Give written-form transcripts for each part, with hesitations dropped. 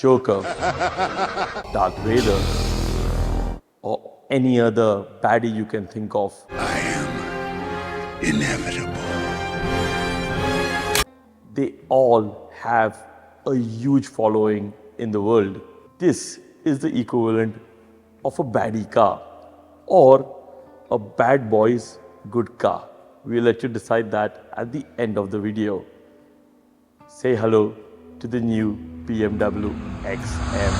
Joker, Darth Vader, or any other baddie you can think of. I am inevitable. They all have a huge following in the world. This is the equivalent of a baddie car or a bad boy's good car. We'll let you decide that at the end of the video. Say hello to the new BMW XM.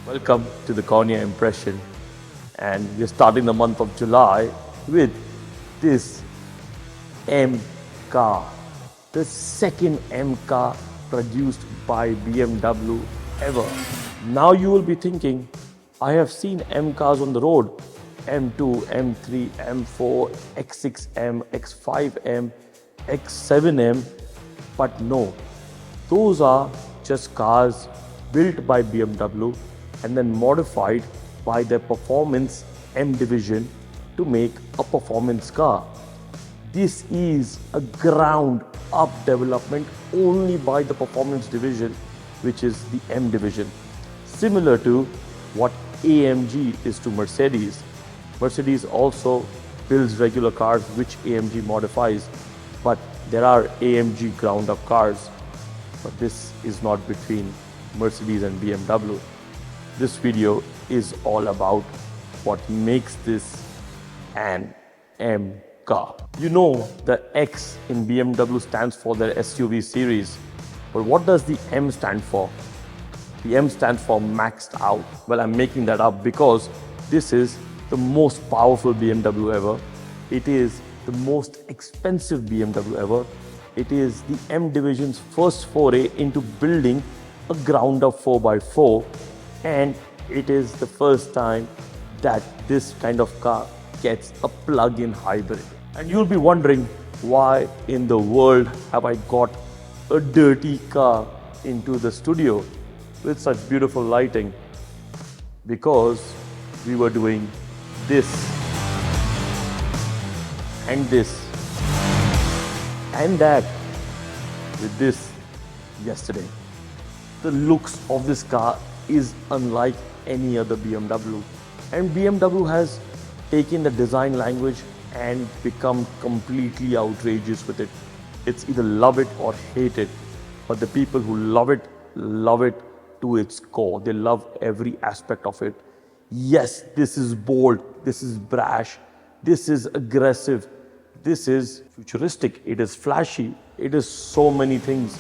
Welcome to the Cornea impression, and we're starting the month of July with this M car, the second M car produced by BMW ever. Now you will be thinking, I have seen M cars on the road, M2, M3, M4, X6M, X5M, X7M, but no, those are just cars built by BMW and then modified by their performance M division to make a performance car. This is a ground up development only by the performance division, which is the M division. Similar to what AMG is to Mercedes. Mercedes also builds regular cars which AMG modifies, but there are AMG ground up cars. But this is not between Mercedes and BMW. This video is all about what makes this an M car. You know the X in BMW stands for their SUV series, but what does the M stand for? The M stands for maxed out. Well, I'm making that up because this is the most powerful BMW ever. It is the most expensive BMW ever. It is the M division's first foray into building a ground up 4x4, and it is the first time that this kind of car gets a plug-in hybrid. And you'll be wondering, why in the world have I got a dirty car into the studio with such beautiful lighting? Because we were doing this and this and that with this yesterday. The looks of this car is unlike any other BMW, and BMW has taken the design language and become completely outrageous with it. It's either love it or hate it, but the people who love it to its core. They love every aspect of it. Yes, this is bold, this is brash, this is aggressive, this is futuristic, it is flashy, it is so many things.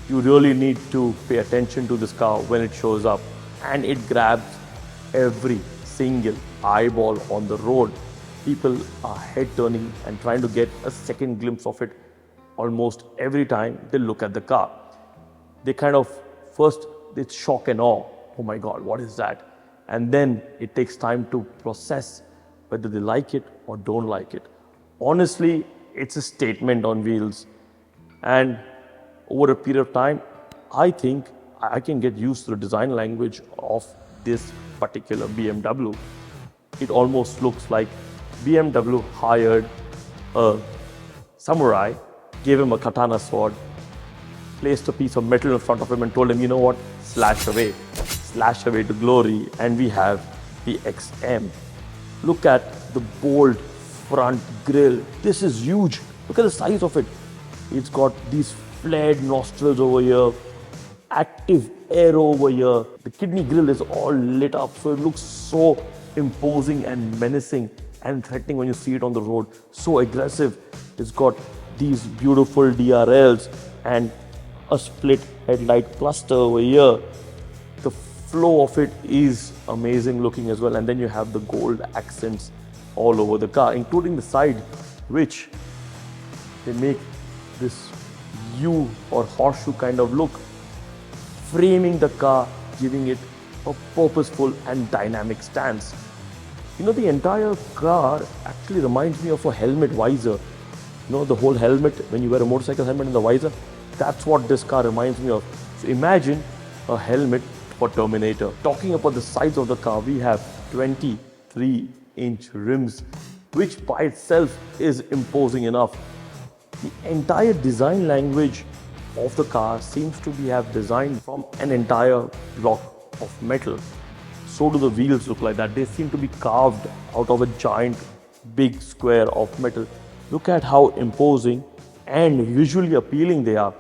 You really need to pay attention to this car when it shows up, and it grabs every single eyeball on the road. People are head turning and trying to get a second glimpse of it almost every time they look at the car. They kind of first, it's shock and awe. Oh my God, what is that? And then it takes time to process whether they like it or don't like it. Honestly, it's a statement on wheels. And over a period of time, I think I can get used to the design language of this particular BMW. It almost looks like BMW hired a samurai, gave him a katana sword, placed a piece of metal in front of him and told him, you know what, slash away to glory, and we have the XM. Look at the bold front grille. This is huge. Look at the size of it. It's got these flared nostrils over here, active air over here. The kidney grille is all lit up, so it looks so imposing and menacing and threatening when you see it on the road. So aggressive. It's got these beautiful DRLs and a split headlight cluster over here. The flow of it is amazing looking as well, and then you have the gold accents all over the car, including the side, which they make this U or horseshoe kind of look, framing the car, giving it a purposeful and dynamic stance. You know, the entire car actually reminds me of a helmet visor. You know, the whole helmet, when you wear a motorcycle helmet and the visor, that's what this car reminds me of. So imagine a helmet for Terminator. Talking about the size of the car, we have 23-inch rims, which by itself is imposing enough. The entire design language of the car seems to be designed from an entire block of metal. So do the wheels look like that. They seem to be carved out of a giant big square of metal. Look at how imposing and visually appealing they are.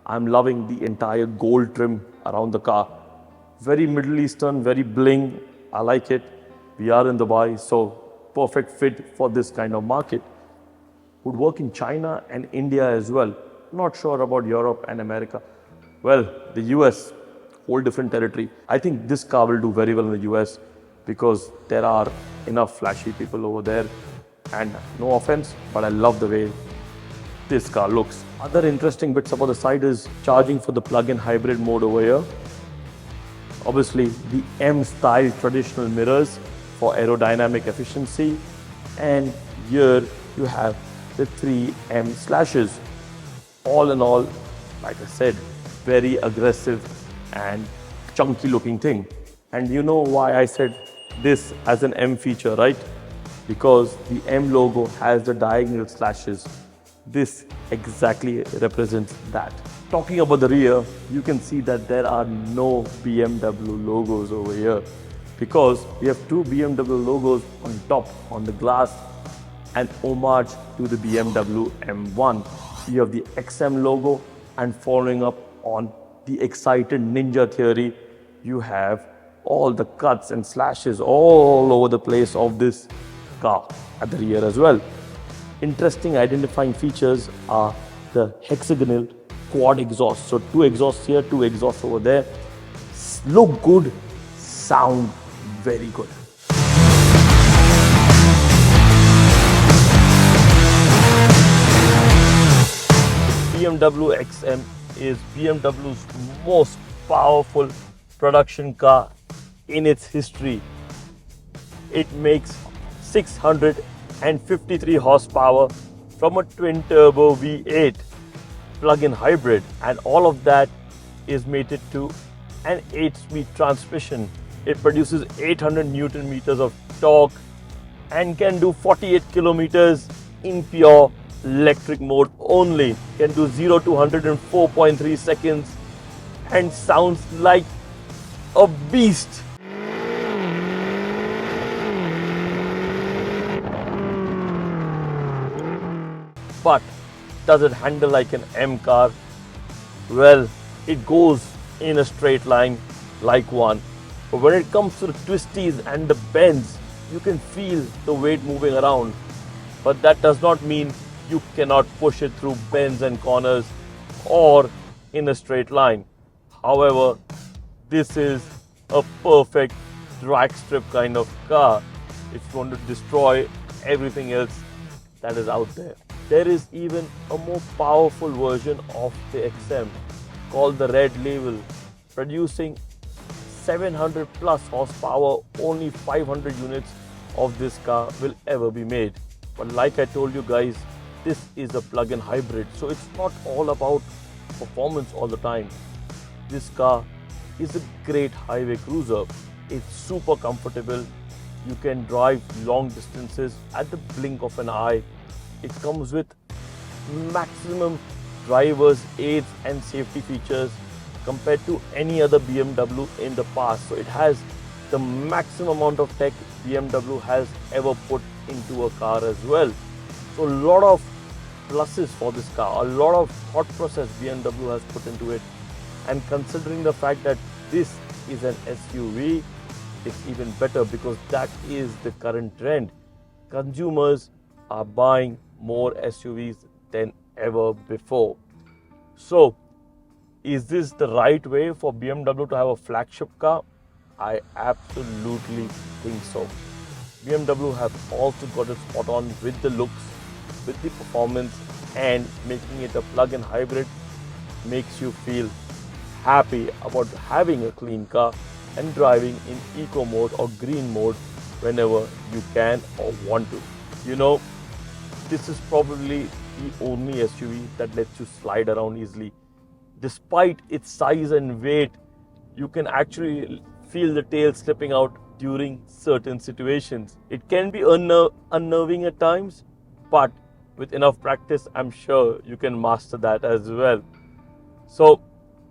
I'm loving the entire gold trim around the car. Very Middle Eastern, very bling. I like it. We are in Dubai, so perfect fit for this kind of market. Would work in China and India as well. Not sure about Europe and America. Well, the US, whole different territory. I think this car will do very well in the US because there are enough flashy people over there. And no offense, but I love the way this car looks. Other interesting bits about the side is charging for the plug-in hybrid mode over here. Obviously, the M-style traditional mirrors for aerodynamic efficiency. And here you have the 3 M slashes. All in all, like I said, very aggressive and chunky looking thing. And you know why I said this as an M feature, right? Because the M logo has the diagonal slashes. This exactly represents that. Talking about the rear, you can see that there are no BMW logos over here because we have 2 BMW logos on top on the glass, an homage to the BMW M1. You have the XM logo, and following up on the excited ninja theory, you have all the cuts and slashes all over the place of this car at the rear as well. Interesting identifying features are the hexagonal quad exhaust. So 2 exhausts here, 2 exhausts over there. Look good, sound very good. BMW XM is BMW's most powerful production car in its history. It makes 653 horsepower from a twin-turbo V8 plug-in hybrid, and all of that is mated to an 8-speed transmission. It produces 800 Newton meters of torque and can do 48 kilometers in pure electric mode only. Can do 0 to 100 in 4.3 seconds and sounds like a beast. But does it handle like an M car? Well, it goes in a straight line like one. But when it comes to the twisties and the bends, you can feel the weight moving around. But that does not mean you cannot push it through bends and corners or in a straight line. However, this is a perfect drag strip kind of car if you want to destroy everything else that is out there. There is even a more powerful version of the XM called the Red Label, producing 700 plus horsepower. Only 500 units of this car will ever be made. But like I told you guys, this is a plug-in hybrid, so it's not all about performance all the time. This car is a great highway cruiser. It's super comfortable. You can drive long distances at the blink of an eye. It comes with maximum driver's aids and safety features compared to any other BMW in the past. So it has the maximum amount of tech BMW has ever put into a car as well. So a lot of pluses for this car, a lot of thought process BMW has put into it. And considering the fact that this is an SUV, it's even better because that is the current trend. Consumers are buying more SUVs than ever before. So, is this the right way for BMW to have a flagship car? I absolutely think so. BMW have also got it spot on with the looks, with the performance, and making it a plug-in hybrid makes you feel happy about having a clean car and driving in eco mode or green mode whenever you can or want to. You know, this is probably the only SUV that lets you slide around easily. Despite its size and weight, you can actually feel the tail slipping out during certain situations. It can be unnerving at times, but with enough practice, I'm sure you can master that as well. So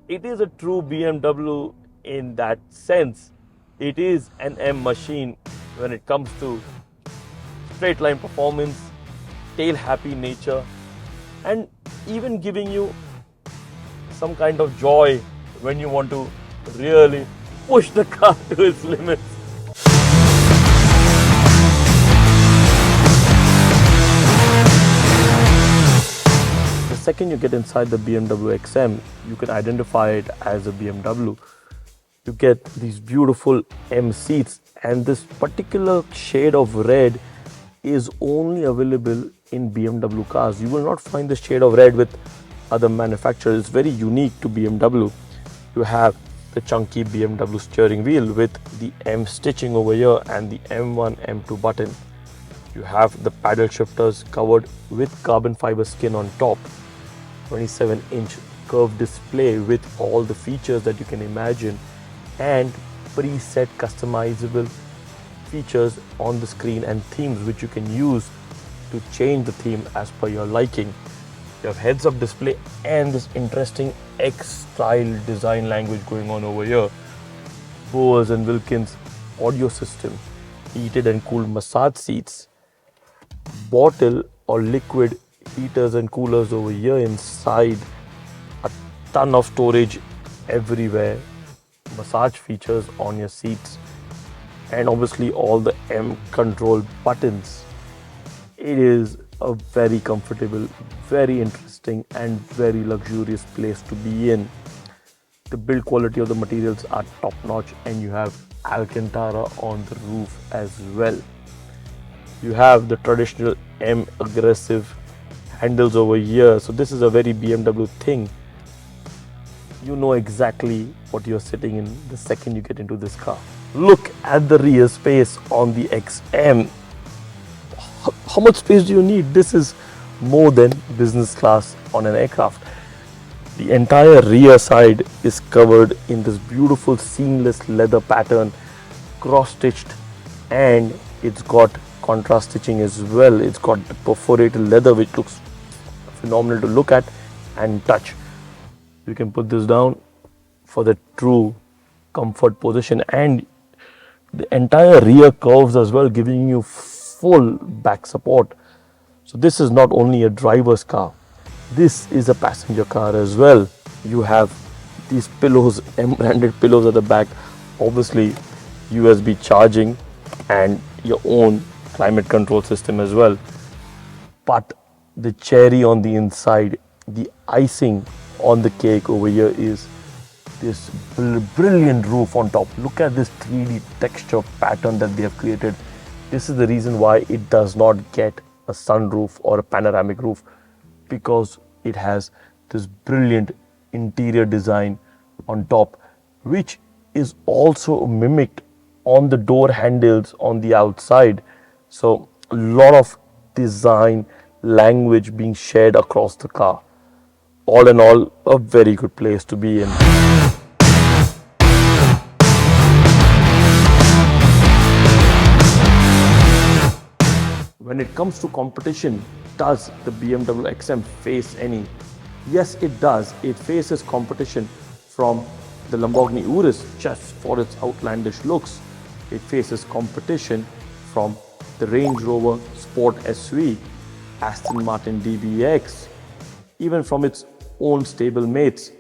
it is a true BMW in that sense. It is an M machine when it comes to straight line performance, tail happy nature, and even giving you some kind of joy when you want to really push the car to its limits. The second you get inside the BMW XM, you can identify it as a BMW. You get these beautiful M seats, and this particular shade of red is only available in BMW cars. You will not find the shade of red with other manufacturers. It's very unique to BMW. You have the chunky BMW steering wheel with the M stitching over here and the M1, M2 button. You have the paddle shifters covered with carbon fiber skin on top. 27-inch curved display with all the features that you can imagine, and preset customizable features on the screen and themes which you can use to change the theme as per your liking. You have heads-up display and this interesting X-style design language going on over here. Bose and Wilkins audio system, heated and cooled massage seats, bottle or liquid heaters and coolers over here inside, a ton of storage everywhere, massage features on your seats, and obviously all the M control buttons. It is a very comfortable, very interesting and very luxurious place to be in. The build quality of the materials are top notch, and you have Alcantara on the roof as well. You have the traditional M aggressive handles over here, so this is a very BMW thing. You know exactly what you're sitting in the second you get into this car. Look at the rear space on the XM. How much space do you need? This is more than business class on an aircraft. The entire rear side is covered in this beautiful seamless leather pattern, cross-stitched, and it's got contrast stitching as well. It's got the perforated leather which looks phenomenal to look at and touch. You can put this down for the true comfort position, and the entire rear curves as well, giving you full back support. So this is not only a driver's car, this is a passenger car as well. You have these pillows, M-branded pillows at the back, obviously USB charging and your own climate control system as well. But the cherry on the inside, the icing on the cake over here is this brilliant roof on top. Look at this 3D texture pattern that they have created. This is the reason why it does not get a sunroof or a panoramic roof, because it has this brilliant interior design on top, which is also mimicked on the door handles on the outside. So a lot of design language being shared across the car. All in all, a very good place to be in. When it comes to competition, does the BMW XM face any? Yes, it does. It faces competition from the Lamborghini Urus just for its outlandish looks. It faces competition from the Range Rover Sport SV, Aston Martin DBX, even from its own stable mates,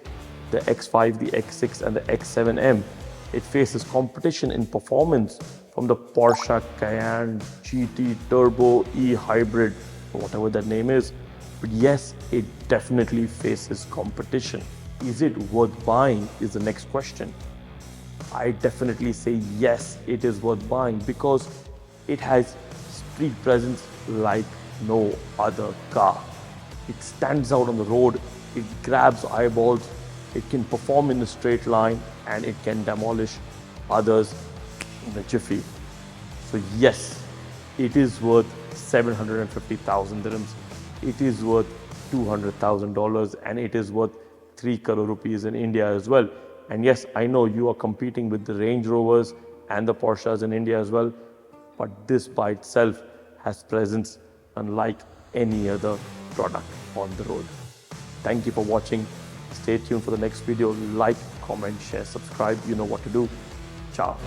the X5, the X6 and the X7M. It faces competition in performance from the Porsche Cayenne GT Turbo E Hybrid, whatever that name is. But yes, it definitely faces competition. Is it worth buying is the next question. I definitely say yes, it is worth buying, because it has street presence like no other car. It stands out on the road, it grabs eyeballs, it can perform in a straight line, and it can demolish others in a jiffy. So yes, it is worth 750,000 dirhams. It is worth $200,000, and it is worth 3 crore rupees in India as well. And yes, I know you are competing with the Range Rovers and the Porsches in India as well, but this by itself has presence unlike any other product on the road. Thank you for watching. Stay tuned for the next video. Like, comment, share, subscribe. You know what to do. Ciao.